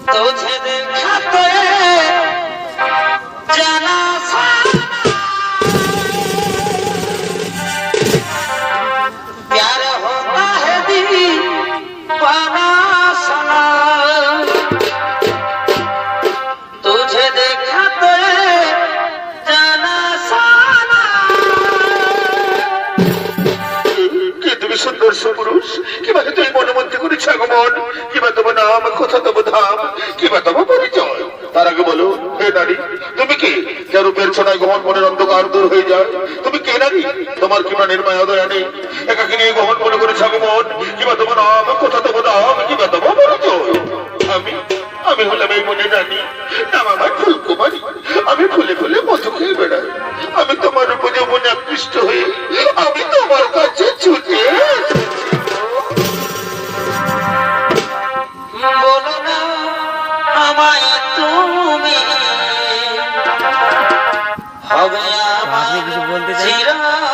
तुझे देखा तो जाना सा प्यार होता है दीवाना सना तुझे देखा तो जाना साना कि তুমি সুন্দর সুপুরুষ কিবা তুমি মনোমন্ত্র করেছ আগমন কিবা তোমার নাম কথা তব ধাম কিবা তোমার পরিচয় তার আগে বলো হে নারী তুমি কি যার রূপের ছড়ায় গহন মনের অন্ধকার দূর হয়ে যায় তুমি কে নারী তোমার কি প্রাণের মায়া দয়া নেই একাকে নিয়ে গহন মনে করেছ আগমন কিবা তোমার নাম কথা তব ধাম কিবা তোমার পরিচয় আমি আমি হলাম এই মনে রানী নাম আমার ফুলকুমারী আমি ফুলে ফুলে মধু খেয়ে বেড়াই আমি তোমার উপর মনে আকৃষ্ট হয়ে আমি তোমার কাছে ছুটে বলো না আমায় তুমি হবে আমার চিরদিন